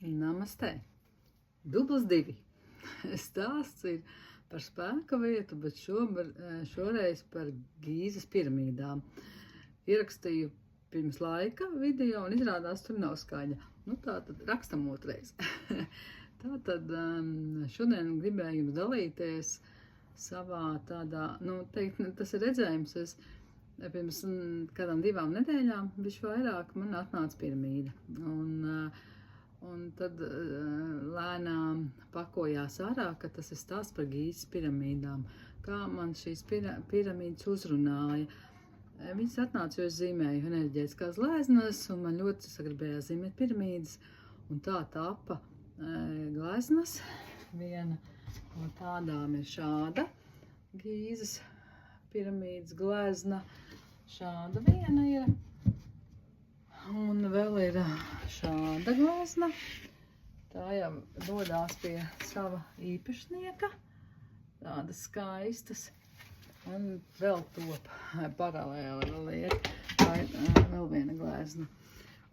Namastē. Dubls 2. Stāsts ir par spēka vietu, bet šoreiz par Gīzes piramīdām. Ierakstīju pirms laika video un izrādās tur nav skaņa. Tātad rakstam otrais. Tātad šodien gribēju jums dalīties savā tādā, tas ir redzējums, pirms kādām 2 nedēļām, bišķi vairāk, man atnāca piramīda. Un tad lēnām pakojās ārā, ka tas ir stāsts par Gīzes piramīdām. Kā man šīs piramīdas uzrunāja. Viņas atnāca, jo es zīmēju enerģētiskās gleznas, un man ļoti sagribējās zīmēt piramīdas. Un tā tapa gleznas. Viena no tādām ir šāda Gīzes piramīdas glezna. Šāda viena ir. Un vēl ir šāda glezna. Tā jau dodās pie sava īpašnieka. Tādas skaistas. Un vēl top paralēli vēl ir. Tā ir vēl viena glezna.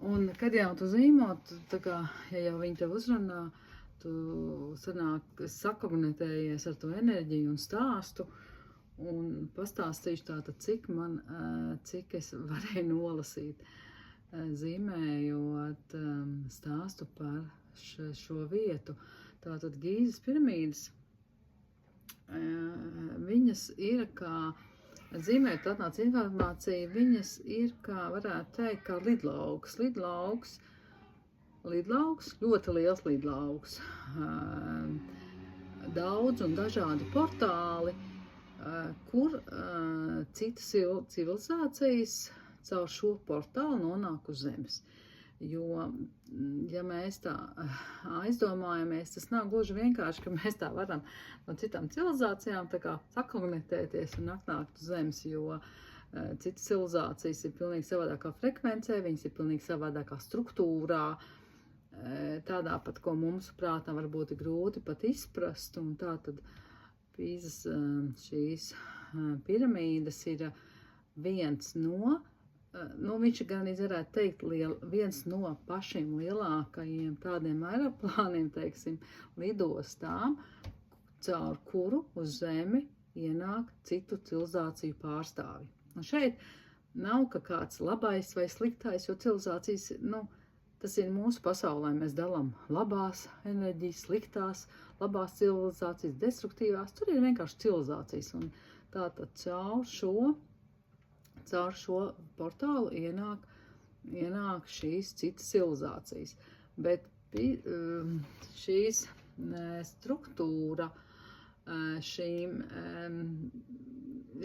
Un kad jau tu zīmot, tā kā, ja jau viņi tev uzrunā, tu sakagnetējies ar to enerģiju un stāstu. Un pastāstīšu tātad, cik es varēju nolasīt. Zīmējot stāstu par šo vietu. Tātad Gīzes piramīdas, viņas ir kā, zīmējot atnāca informācija, viņas ir kā, varētu teikt, kā lidlauks. Lidlauks, ļoti liels lidlauks. Daudz un dažādi portāli, kur citas civilizācijas caur šo portālu nonāk uz zemes. Jo, ja mēs tā aizdomājamies, tas nav gluži vienkārši, ka mēs tā varam no citām civilizācijām tā kā sakagnetēties un atnākt uz zemes, jo citas civilizācijas ir pilnīgi savādākā frekvencē, viņas ir pilnīgi savādākā struktūrā, tādā pat, ko mums prātā varbūt ir grūti pat izprast, un tā tad Gīzes šīs piramīdas ir viens no, viņš gan varētu teikt, viens no pašiem lielākajiem tādiem aeroplāniem, teiksim, lidostām, caur kuru uz zemi ienāk citu civilizāciju pārstāvi. Un šeit nav ka kāds labais vai sliktais, jo civilizācijas, tas ir mūsu pasaulē, mēs dalām labās enerģijas, sliktās, labās civilizācijas, destruktīvās, tur ir vienkārši civilizācijas. Un tātad caur šo portālu ienāk šīs citas civilizācijas. Bet šīs struktūra šīm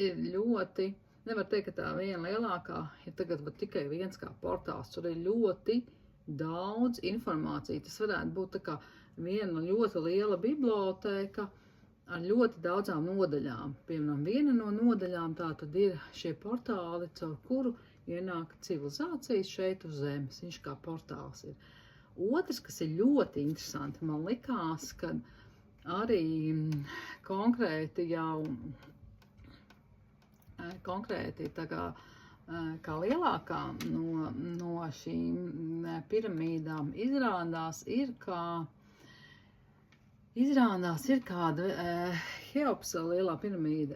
ir ļoti, nevar teikt, ka tā viena lielākā ir tagad tikai viens kā portāls, tur ir ļoti daudz informācija. Tas varētu būt tā kā viena ļoti liela bibliotēka ar ļoti daudzām nodaļām. Piemēram, viena no nodaļām tā tad ir šie portāli, caur kuru ienāk civilizācijas šeit uz zemes. Viņš kā portāls ir. Otrs, kas ir ļoti interesanti, man likās, ka arī konkrēti tā kā lielākā no šīm piramīdām izrādās ir kāda Heopsa lielā piramīda.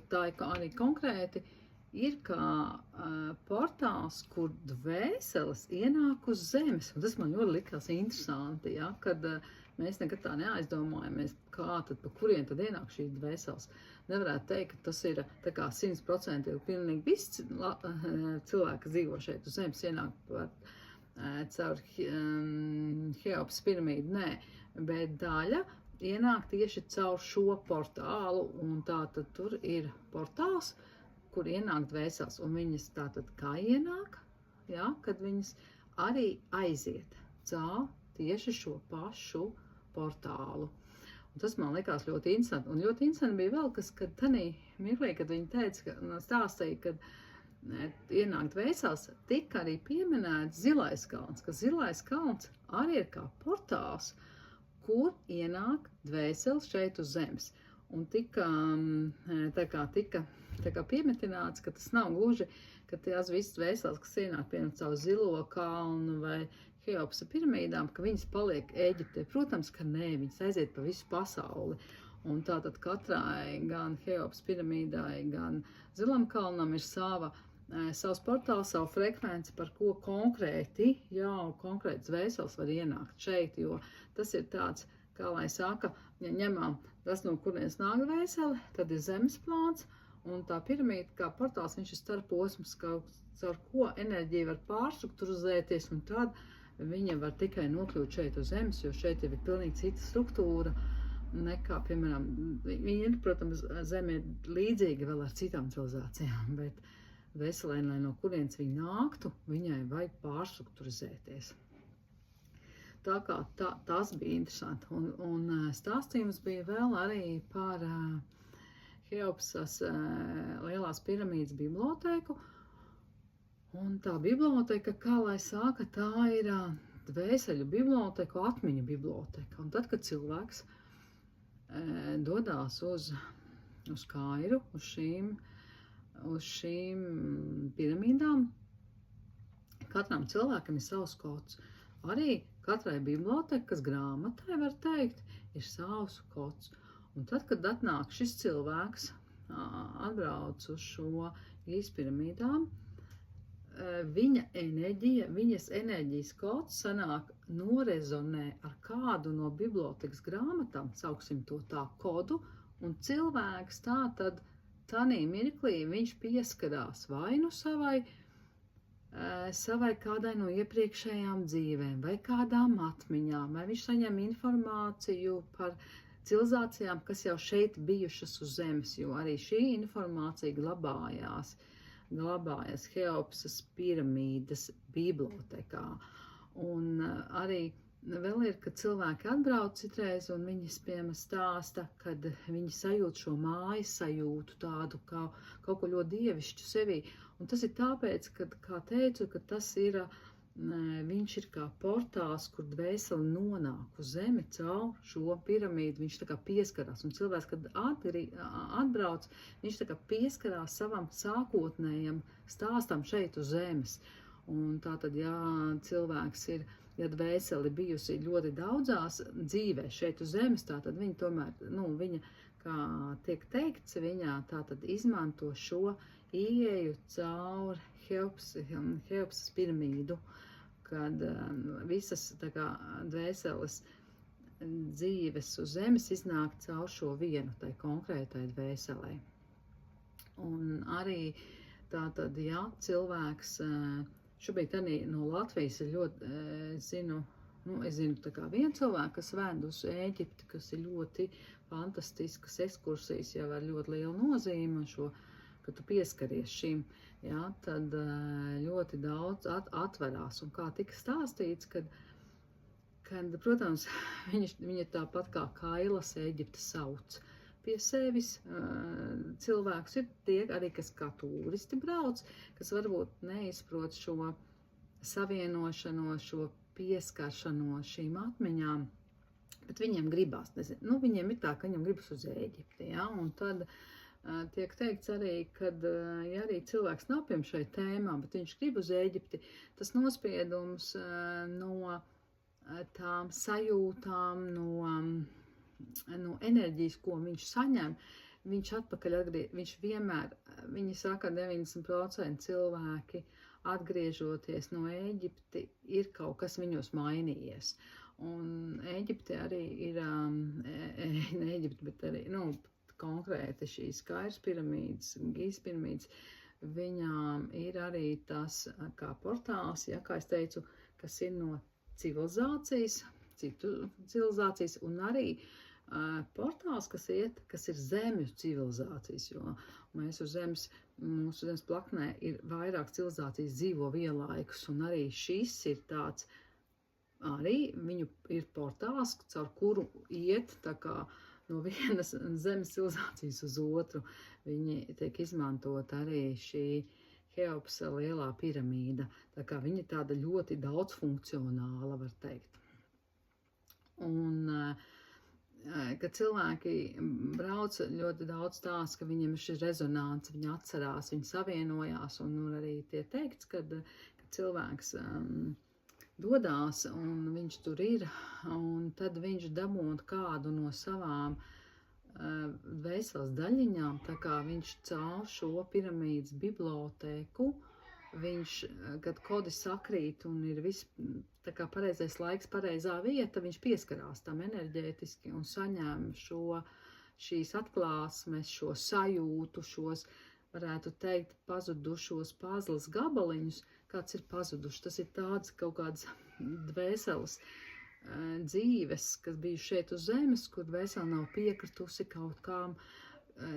Tā arī konkrēti ir kā portāls, kur dvēseles ienāk uz zemes. Un tas man ļoti likās interesanti, ja, kad mēs nekad tā neaizdomājamies, kā tad, pa kurien tad ienāk šīs dvēseles. Nevarētu teikt, ka tas ir tā kā 100% pilnīgi viss cilvēki, kas dzīvo šeit uz zemes, ienāk caur Heopsa piramīdu. Nē, bet daļa ienāk tieši caur šo portālu, un tātad tur ir portāls, kur ienāk dvēseles, un viņas tātad kā ienāk, ja, kad viņas arī aiziet caur tieši šo pašu portālu. Un tas man likās ļoti interesanti. Un ļoti interesanti bija vēl, kad tanī mirklī, kad viņi teica, stāstīja, kad ienāk dvēseles, tika arī pieminēts Zilais kalns, ka Zilais kalns arī ir kā portāls, kur ienāk dvēseles šeit uz zemes. Un tika piemetināts, ka tas nav gluži, ka tās visas dvēseles, kas ienāk piemēram caur Zilo kalnu vai Heopsa piramīdām, ka viņas paliek Ēģiptē. Protams, ka nē, viņas aiziet pa visu pasauli. Un tātad katrai gan Heopsa piramīdai, gan Zilam kalnam ir savs portāls, savu frekvenci, par ko konkrēti, jau konkrēts vēsels var ienākt šeit, jo tas ir tāds, kā lai saka, ja ņemam tas, no kurienes nāk vēseli, tad ir zemes plāns, un tā piramīda, kā portāls, viņš ir starposms, caur ko enerģija var pārstrukturizēties, un tad viņa var tikai nokļūt šeit uz zemes, jo šeit jau ir pilnīgi cita struktūra nekā, piemēram, viņa ir, protams, zeme ir līdzīga vēl ar citām civilizācijām, bet veselēm, lai no kurienes viņa nāktu, viņai vajag pārstrukturizēties. Tā kā tas bija interesanti. Un stāstījums bija vēl arī par Heopsas lielās piramīdas bibliotēku. Un tā biblioteka, kā lai saka, tā ir dvēseļu biblioteka, atmiņu biblioteka. Un tad, kad cilvēks dodās uz Kairu, uz šīm piramīdām, katram cilvēkam ir savs kods. Arī katrai bibliotekas grāmatai, var teikt, ir savs kods. Un tad, kad atnāk šis cilvēks, atbrauc uz šo Gīzes piramīdām, viņas enerģijas kods sanāk norezonē ar kādu no bibliotekas grāmatām, sauksim to tā kodu, un cilvēks tanī mirklī viņš pieskarās vai nu savai kādai no iepriekšējām dzīvēm, vai kādām atmiņām, vai viņš saņem informāciju par civilizācijām, kas jau šeit bijušas uz zemes, jo arī šī informācija glabājās Heopsas piramīdas bibliotekā. Un arī vēl ir, kad cilvēki atbrauc citreiz, un viņi piemēram stāsta, kad viņi sajūt šo mājas sajūtu, tādu kaut ko ļoti dievišķu sevī. Un tas ir tāpēc, kad, kā teicu, ka tas ir, viņš ir kā portāls, kur dvēseli nonāk uz zemi caur šo piramīdu, viņš tā kā pieskarās. Un cilvēks, kad atbrauc, viņš tā kā pieskarās savam sākotnējam stāstam šeit uz zemes. Un tātad, ja cilvēks ir, ja dvēseli bijusi ļoti daudzās dzīvē šeit uz zemes, tātad viņa tomēr, viņa, kā tiek teikts, viņā tātad izmanto šo ieeju caur Heopsas piramīdu, kad visas tā kā dvēseles dzīves uz zemes iznāk caur šo vienu tai konkrētai dvēselē. Un arī tātad, ja cilvēks, šobrīd arī no Latvijas ir ļoti, es zinu tā kā vienu cilvēku, kas ved uz Ēģipti, kas ir ļoti fantastiskas ekskursijas, jau ar ļoti lielu nozīmi šo, ka tu pieskaries šim, tad ļoti daudz atverās. Un kā tika stāstīts, kad protams, viņa tāpat kā Kailas Ēģipte sauc pie sevis cilvēkus. Ir tie arī, kas kā turisti brauc, kas varbūt neizprot šo savienošanos, šo pieskaršanos šīm atmiņām, bet viņiem gribās, viņiem ir tā, ka viņiem gribas uz Ēģipti, un tad tiek teikts arī, kad ja arī cilvēks nav pie šai tēmā, bet viņš grib uz Ēģipti, tas nospiedums no tām sajūtām, no enerģijas, ko viņš saņem, viņš atpakaļ viņš vienmēr, viņi saka, 90% cilvēki atgriežoties no Ēģipti, ir kaut kas viņos mainījies. Un Ēģipte arī ir, ne Ēģipte, bet arī, konkrēti šīs Kairas piramīdas, Gīzes piramīdas, viņām ir arī tas kā portāls, kā es teicu, kas ir no civilizācijas, citu civilizācijas, un arī portāls, kas ir zemju civilizācijas, jo mēs uz zemes, mūsu zemes plaknē ir vairāk civilizācijas dzīvo vienlaikus, un arī šis ir tāds, arī viņu ir portāls, caur kuru iet tā kā no vienas zemes civilizācijas uz otru. Viņi tiek izmantot arī šī Heopsa lielā piramīda. Tā kā viņa tāda ļoti daudzfunkcionāla, var teikt. Un, kad cilvēki brauc, ļoti daudz stāsta, ka viņiem ir šis rezonants, viņi atcerās, viņi savienojās, un arī tie teikts, kad cilvēks dodās, un viņš tur ir, un tad viņš dabūtu kādu no savām dvēseles daļiņām, tā kā viņš caur šo piramīdas bibliotēku, viņš, kad kodi sakrīt un ir viss tā kā pareizais laiks, pareizā vieta, viņš pieskarās tam enerģētiski un saņem šīs atklāsmes, šo sajūtu, šos, varētu teikt, pazudušos pazles gabaliņus, kāds ir pazuduši. Tas ir tāds kaut kāds dvēseles dzīves, kas bija šeit uz zemes, kur dvēsele nav piekritusi kaut kām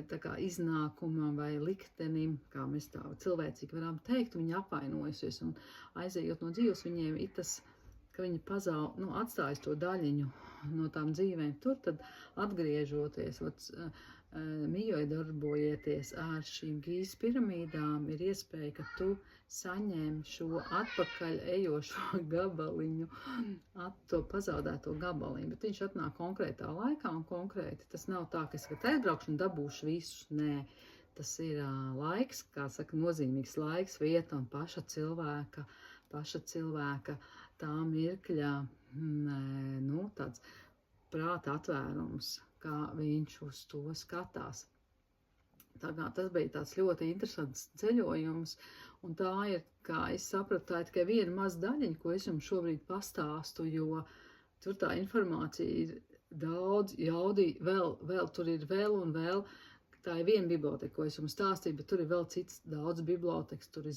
tā kā iznākumam vai liktenim, kā mēs tā cilvēcīgi varam teikt, viņa apvainojusies un aizejot no dzīves, viņiem ir tas, ka viņi atstājas to daļiņu no tām dzīvēm tur, tad atgriežoties, mījoja darbojieties ar šīm Gīzes piramīdām, ir iespēja, ka tu saņem šo atpakaļ ejošo gabaliņu, to pazaudēto gabaliņu, bet viņš atnāk konkrētā laikā un konkrēti. Tas nav tā, ka es aizbraukšu un dabūšu visus, nē. Tas ir laiks, kā saka, nozīmīgs laiks, vieta un paša cilvēka tā mirkļa, tāds prāta atvērums, kā viņš uz to skatās. Tā kā tas bija tāds ļoti interesants ceļojums, un tā ir, kā es sapratu, tā ir tikai viena maza daļiņa, ko es jums šobrīd pastāstu, jo tur tā informācija ir daudz, vēl tur ir vēl un vēl. Tā ir viena biblioteka, ko es jums stāstīju, bet tur ir vēl cits daudz bibliotekas, tur ir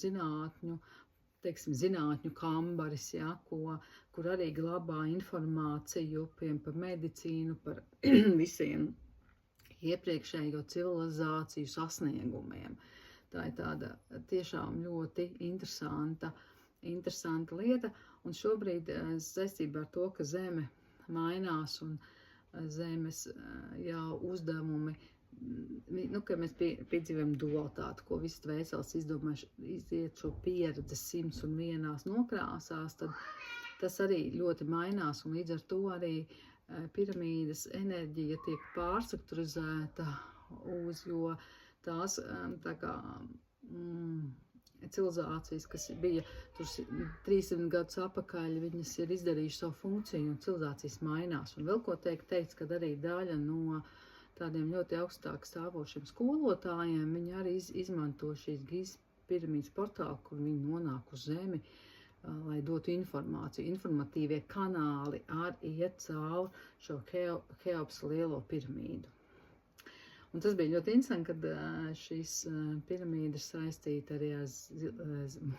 zinātņu kambaris, ja, kur arī glabā informāciju par medicīnu, par visiem iepriekšējo civilizāciju sasniegumiem. Tā ir tāda tiešām ļoti interesanta lieta, un šobrīd saistībā ar to, ka Zeme mainās un Zemes jau uzdevumi, ka mēs piedzīvojam dualitāti, ko visas dvēseles izdomājuši iziet šo pieredzi 101 nokrāsās, tad tas arī ļoti mainās, un līdz ar to arī piramīdas enerģija tiek pārstrukturizēta jo tās tā kā civilizācijas, kas bija tur 300 gadus atpakaļ, viņas ir izdarījuši savu funkciju, un civilizācijas mainās. Un vēl ko teikts, kad arī daļa no tādiem ļoti augstāk stāvošiem skolotājiem, viņi arī izmanto šīs Gīzes piramīdas portālu, kur viņi nonāk uz Zemi, lai dotu informāciju. Informatīvie kanāli arī iet caur šo Heops lielo piramīdu. Un tas bija ļoti interesanti, kad šīs piramīdas saistīta arī ar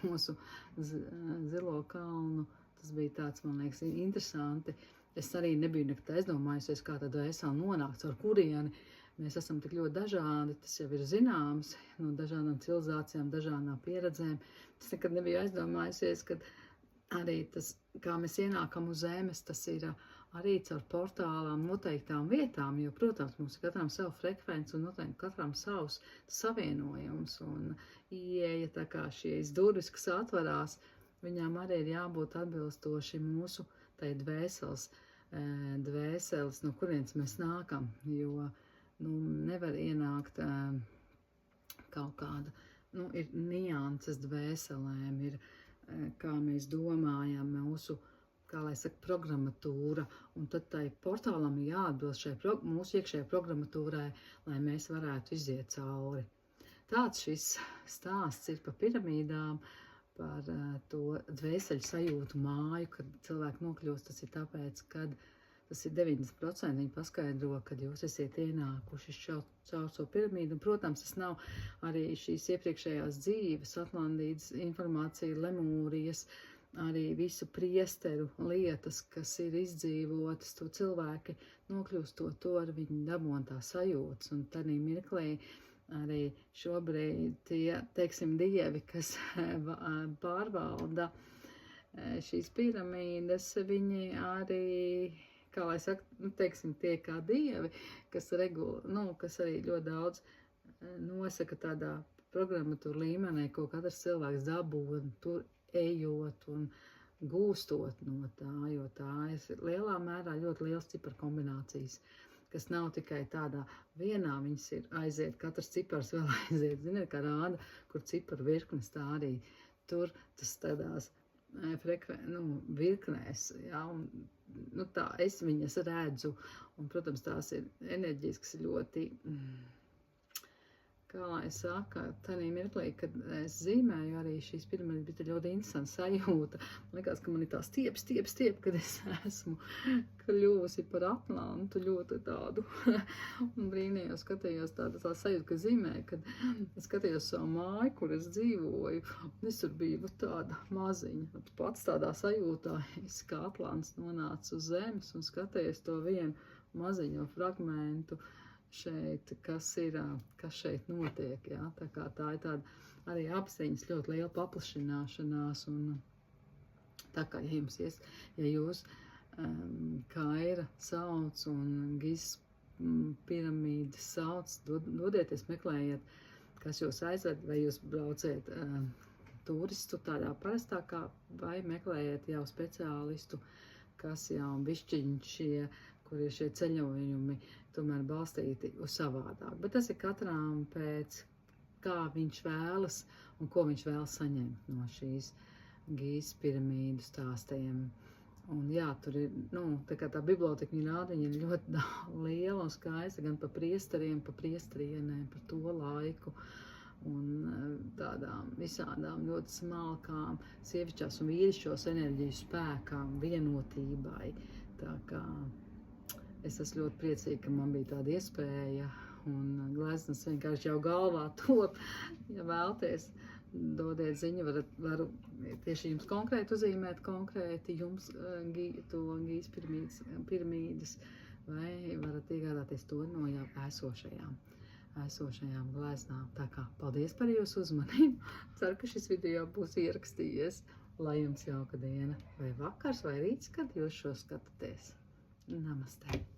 mūsu Zilo kalnu. Tas bija tāds, man liekas, interesanti. Es arī nebiju nekad aizdomājusies, kā tad esam nonākts, ar kurieni. Mēs esam tik ļoti dažādi, tas jau ir zināms, no dažādām civilizācijām, dažādām pieredzēm. Es nekad nebiju aizdomājusies, ka arī tas, kā mēs ienākam uz Zemes, tas ir arī caur portālām noteiktām vietām, jo, protams, mums ir katram savu frekvenci un noteikti katram savs savienojums un ieeja, tā kā šīs durvis, kas atvarās, viņām arī ir jābūt atbilstoši mūsu tai dvēseles, no kurienes mēs nākam, jo nevar ienākt kaut kāda, ir nianses dvēselēm, ir, kā mēs domājam, mūsu, kā lai saka, programmatūra, un tad tai portālam ir jāatbilst mūsu iekšējai programmatūrai, lai mēs varētu iziet cauri. Tāds šis stāsts ir par piramīdām, par to dvēseļu sajūtu māju, kad cilvēki nokļūst, tas ir tāpēc, kad tas ir 90%, viņi paskaidro, kad jūs esiet ienākuši caur šo piramīdu. Un, protams, tas nav arī šīs iepriekšējās dzīves, Atlantīdas informācija, Lemūrijas, arī visu priesteru lietas, kas ir izdzīvotas, to cilvēki nokļūstot to ar viņu dabūtā sajūtas. Un tādī mirklī arī šobrīd tie, teiksim, dievi, kas pārvalda šīs piramīdas, viņi arī, kā lai saka, teiksim, tie kā dievi, kas arī ļoti daudz nosaka tādā programmatūra līmenī, ko katrs cilvēks dabū, tur ejot un gūstot no tā, jo tā ir lielā mērā ļoti liels ciparkombinācijas, kas nav tikai tādā vienā, viņas ir aiziet, katrs cipars vēl aiziet, ziniet, kā rāda, kur ciparu virknes, tā arī tur tas tādās virknēs, jā, un, tā es viņas redzu, un, protams, tās ir enerģijas, kas ir ļoti, kā lai saka, tādā mirklī, kad es zīmēju arī šīs piramīdas, bija ļoti interesanta sajūta. Man liekas, ka man ir tā stiep, kad es esmu kļuvusi par Atlantu, ļoti tādu. Un brīnījos, skatījos tā sajūta, ka zīmēju, kad es skatījos savu māju, kur es dzīvoju, un es tur biju tāda maziņa. Pats tādā sajūtā, es kā Atlants nonācu uz zemes un skatījos to vienu maziņo fragmentu, šeit, kas šeit notiek, jā, tā kā tā ir tāda arī apziņas ļoti liela paplašināšanās, un tā kā, ja jūs Kaira sauc un Gizas piramīdas sauc, dodieties, meklējiet, kas jūs aizved, vai jūs brauciet turistu tādā parastākā, vai meklējiet jau speciālistu, kas jau bišķiņ kur ir šie ceļojumi, tomēr balstīti uz savādāk. Bet tas ir katram pēc, kā viņš vēlas un ko viņš vēlas saņemt no šīs Gīzes piramīdu stāstiem. Un jā, tur ir, tā kā tā biblioteka viņa rāda, viņa ir ļoti liela un skaista, gan par priesteriem, par priesterienēm, par to laiku, un tādām visādām ļoti smalkām sievišķās un vīrišķos enerģiju spēkām, vienotībai. Tā kā es esmu ļoti priecīga, ka man bija tāda iespēja, un gleznas vienkārši jau galvā top. Ja vēlties, dodiet ziņu, varu tieši jums konkrēti uzīmēt, jums to Gīzes piramīdas, vai varat iegādāties to no jau esošajām gleznām. Tā kā paldies par jūsu uzmanību. Ceru, ka šis video būs ierakstījies. Lai jums jauka diena, vai vakars, vai rīts, kad jūs šo skatāties. Namaste!